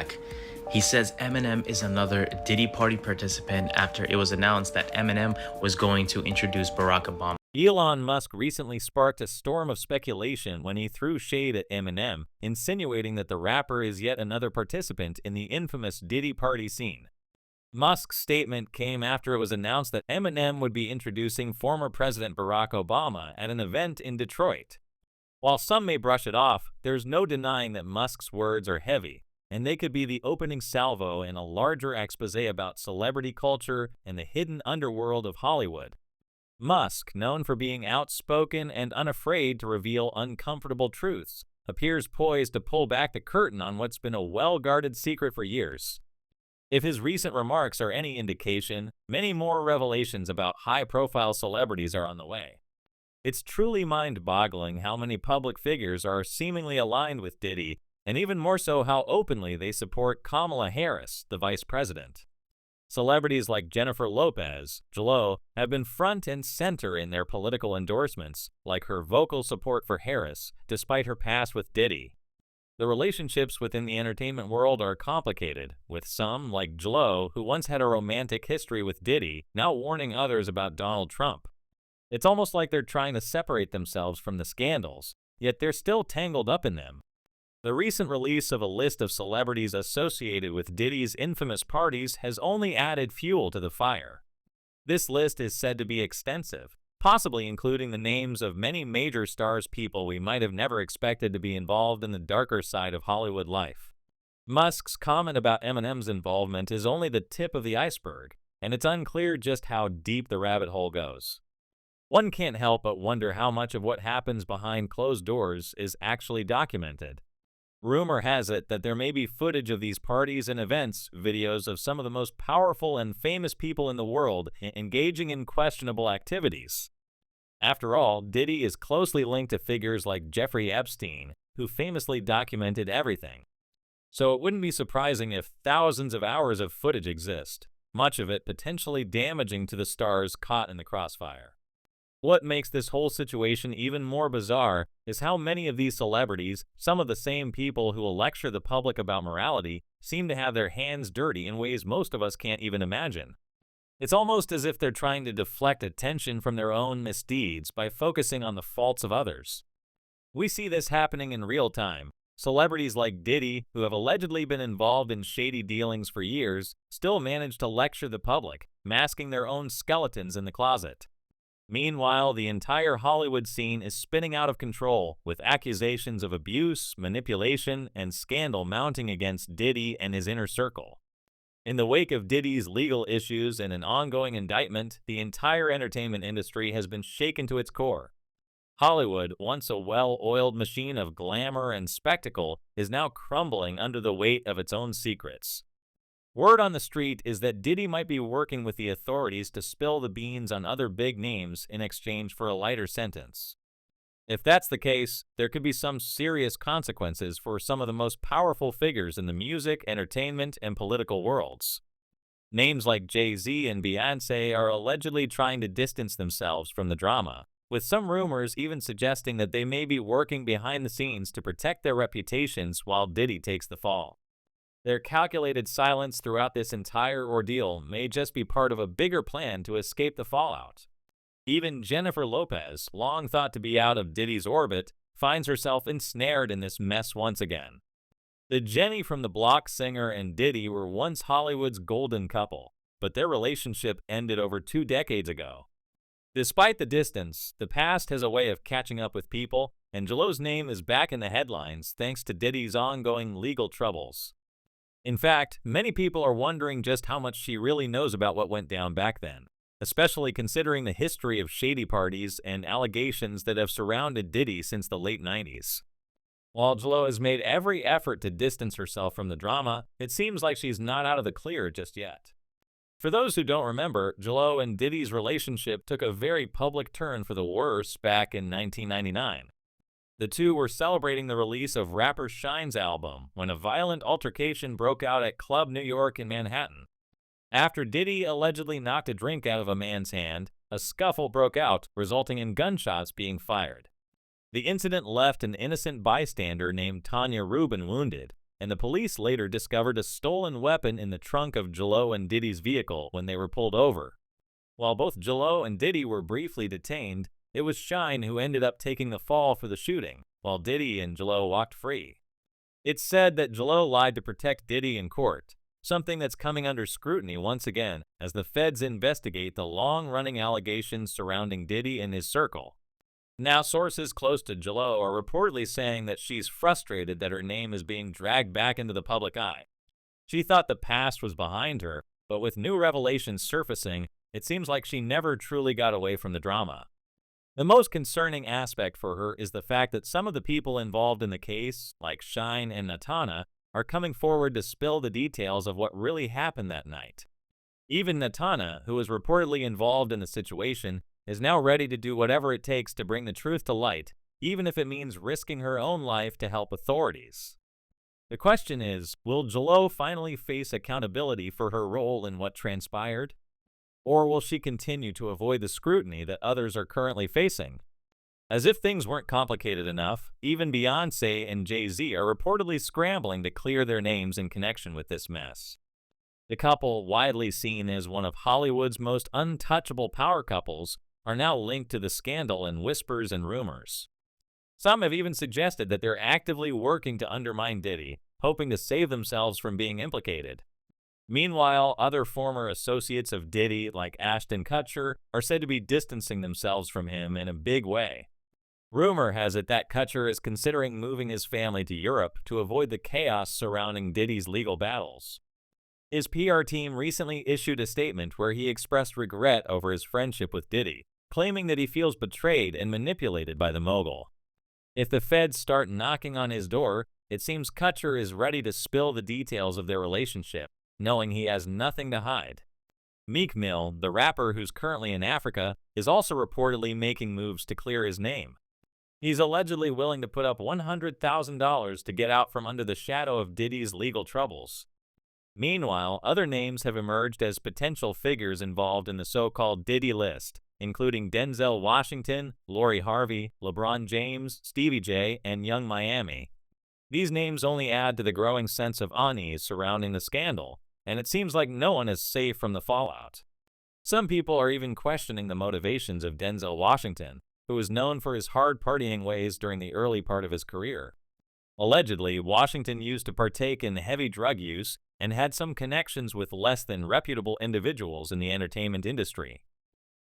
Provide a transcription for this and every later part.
back. He says Eminem is another Diddy party participant after it was announced that Eminem was going to introduce Barack Obama. Elon Musk recently sparked a storm of speculation when he threw shade at Eminem, insinuating that the rapper is yet another participant in the infamous Diddy party scene. Musk's statement came after it was announced that Eminem would be introducing former President Barack Obama at an event in Detroit. While some may brush it off, there's no denying that Musk's words are heavy, and they could be the opening salvo in a larger expose about celebrity culture and the hidden underworld of Hollywood. Musk, known for being outspoken and unafraid to reveal uncomfortable truths, appears poised to pull back the curtain on what's been a well-guarded secret for years. If his recent remarks are any indication, many more revelations about high-profile celebrities are on the way. It's truly mind-boggling how many public figures are seemingly aligned with Diddy, and even more so how openly they support Kamala Harris, the vice president. Celebrities like Jennifer Lopez, J.Lo, have been front and center in their political endorsements, like her vocal support for Harris, despite her past with Diddy. The relationships within the entertainment world are complicated, with some, like J.Lo, who once had a romantic history with Diddy, now warning others about Donald Trump. It's almost like they're trying to separate themselves from the scandals, yet they're still tangled up in them. The recent release of a list of celebrities associated with Diddy's infamous parties has only added fuel to the fire. This list is said to be extensive, possibly including the names of many major stars, people we might have never expected to be involved in the darker side of Hollywood life. Musk's comment about Eminem's involvement is only the tip of the iceberg, and it's unclear just how deep the rabbit hole goes. One can't help but wonder how much of what happens behind closed doors is actually documented. Rumor has it that there may be footage of these parties and events, videos of some of the most powerful and famous people in the world engaging in questionable activities. After all, Diddy is closely linked to figures like Jeffrey Epstein, who famously documented everything. So it wouldn't be surprising if thousands of hours of footage exist, much of it potentially damaging to the stars caught in the crossfire. What makes this whole situation even more bizarre is how many of these celebrities, some of the same people who will lecture the public about morality, seem to have their hands dirty in ways most of us can't even imagine. It's almost as if they're trying to deflect attention from their own misdeeds by focusing on the faults of others. We see this happening in real time. Celebrities like Diddy, who have allegedly been involved in shady dealings for years, still manage to lecture the public, masking their own skeletons in the closet. Meanwhile, the entire Hollywood scene is spinning out of control, with accusations of abuse, manipulation, and scandal mounting against Diddy and his inner circle. In the wake of Diddy's legal issues and an ongoing indictment, the entire entertainment industry has been shaken to its core. Hollywood, once a well-oiled machine of glamour and spectacle, is now crumbling under the weight of its own secrets. Word on the street is that Diddy might be working with the authorities to spill the beans on other big names in exchange for a lighter sentence. If that's the case, there could be some serious consequences for some of the most powerful figures in the music, entertainment, and political worlds. Names like Jay-Z and Beyonce are allegedly trying to distance themselves from the drama, with some rumors even suggesting that they may be working behind the scenes to protect their reputations while Diddy takes the fall. Their calculated silence throughout this entire ordeal may just be part of a bigger plan to escape the fallout. Even Jennifer Lopez, long thought to be out of Diddy's orbit, finds herself ensnared in this mess once again. The Jenny from the Block singer and Diddy were once Hollywood's golden couple, but their relationship ended over 2 decades ago. Despite the distance, the past has a way of catching up with people, and J.Lo's name is back in the headlines thanks to Diddy's ongoing legal troubles. In fact, many people are wondering just how much she really knows about what went down back then, especially considering the history of shady parties and allegations that have surrounded Diddy since the late 90s. While J.Lo has made every effort to distance herself from the drama, it seems like she's not out of the clear just yet. For those who don't remember, J.Lo and Diddy's relationship took a very public turn for the worse back in 1999. The two were celebrating the release of rapper Shine's album when a violent altercation broke out at Club New York in Manhattan. After Diddy allegedly knocked a drink out of a man's hand, a scuffle broke out, resulting in gunshots being fired. The incident left an innocent bystander named Tanya Rubin wounded, and the police later discovered a stolen weapon in the trunk of Jallow and Diddy's vehicle when they were pulled over. While both Jallow and Diddy were briefly detained, it was Shine who ended up taking the fall for the shooting, while Diddy and Jallow walked free. It's said that Jallow lied to protect Diddy in court, something that's coming under scrutiny once again as the feds investigate the long-running allegations surrounding Diddy and his circle. Now, sources close to Jallow are reportedly saying that she's frustrated that her name is being dragged back into the public eye. She thought the past was behind her, but with new revelations surfacing, it seems like she never truly got away from the drama. The most concerning aspect for her is the fact that some of the people involved in the case, like Shine and Natana, are coming forward to spill the details of what really happened that night. Even Natana, who was reportedly involved in the situation, is now ready to do whatever it takes to bring the truth to light, even if it means risking her own life to help authorities. The question is, will Jallow finally face accountability for her role in what transpired? Or will she continue to avoid the scrutiny that others are currently facing? As if things weren't complicated enough, even Beyonce and Jay-Z are reportedly scrambling to clear their names in connection with this mess. The couple, widely seen as one of Hollywood's most untouchable power couples, are now linked to the scandal in whispers and rumors. Some have even suggested that they're actively working to undermine Diddy, hoping to save themselves from being implicated. Meanwhile, other former associates of Diddy, like Ashton Kutcher, are said to be distancing themselves from him in a big way. Rumor has it that Kutcher is considering moving his family to Europe to avoid the chaos surrounding Diddy's legal battles. His PR team recently issued a statement where he expressed regret over his friendship with Diddy, claiming that he feels betrayed and manipulated by the mogul. If the feds start knocking on his door, it seems Kutcher is ready to spill the details of their relationship, knowing he has nothing to hide. Meek Mill, the rapper who's currently in Africa, is also reportedly making moves to clear his name. He's allegedly willing to put up $100,000 to get out from under the shadow of Diddy's legal troubles. Meanwhile, other names have emerged as potential figures involved in the so-called Diddy list, including Denzel Washington, Lori Harvey, LeBron James, Stevie J, and Young Miami. These names only add to the growing sense of unease surrounding the scandal, and it seems like no one is safe from the fallout. Some people are even questioning the motivations of Denzel Washington, who was known for his hard partying ways during the early part of his career. Allegedly, Washington used to partake in heavy drug use and had some connections with less than reputable individuals in the entertainment industry.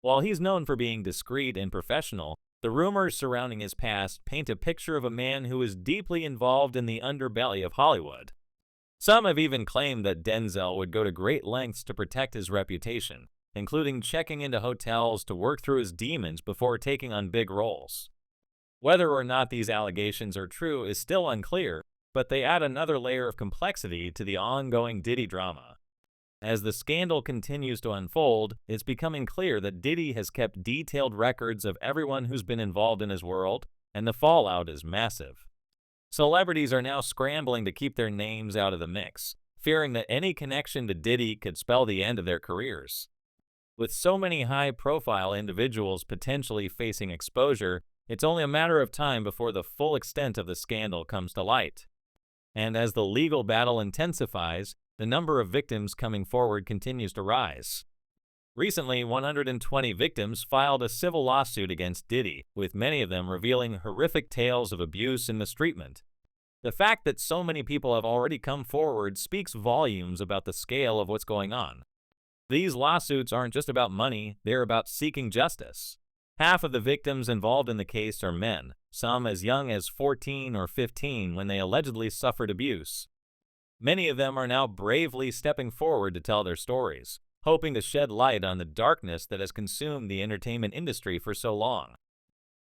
While he's known for being discreet and professional, the rumors surrounding his past paint a picture of a man who is deeply involved in the underbelly of Hollywood. Some have even claimed that Denzel would go to great lengths to protect his reputation, including checking into hotels to work through his demons before taking on big roles. Whether or not these allegations are true is still unclear, but they add another layer of complexity to the ongoing Diddy drama. As the scandal continues to unfold, it's becoming clear that Diddy has kept detailed records of everyone who's been involved in his world, and the fallout is massive. Celebrities are now scrambling to keep their names out of the mix, fearing that any connection to Diddy could spell the end of their careers. With so many high-profile individuals potentially facing exposure, it's only a matter of time before the full extent of the scandal comes to light. And as the legal battle intensifies, the number of victims coming forward continues to rise. Recently, 120 victims filed a civil lawsuit against Diddy, with many of them revealing horrific tales of abuse and mistreatment. The fact that so many people have already come forward speaks volumes about the scale of what's going on. These lawsuits aren't just about money, they're about seeking justice. Half of the victims involved in the case are men, some as young as 14 or 15 when they allegedly suffered abuse. Many of them are now bravely stepping forward to tell their stories, hoping to shed light on the darkness that has consumed the entertainment industry for so long.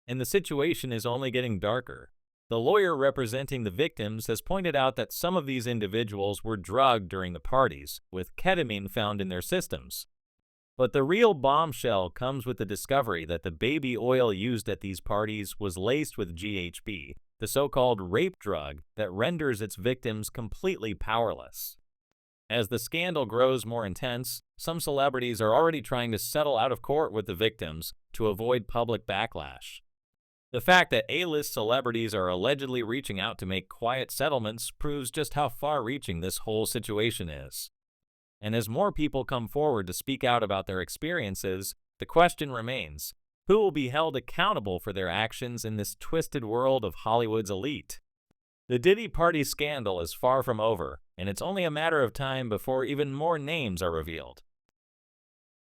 And the situation is only getting darker. The lawyer representing the victims has pointed out that some of these individuals were drugged during the parties, with ketamine found in their systems. But the real bombshell comes with the discovery that the baby oil used at these parties was laced with GHB, the so-called rape drug that renders its victims completely powerless. As the scandal grows more intense, some celebrities are already trying to settle out of court with the victims to avoid public backlash. The fact that A-list celebrities are allegedly reaching out to make quiet settlements proves just how far-reaching this whole situation is. And as more people come forward to speak out about their experiences, the question remains, who will be held accountable for their actions in this twisted world of Hollywood's elite? The Diddy Party scandal is far from over, and it's only a matter of time before even more names are revealed.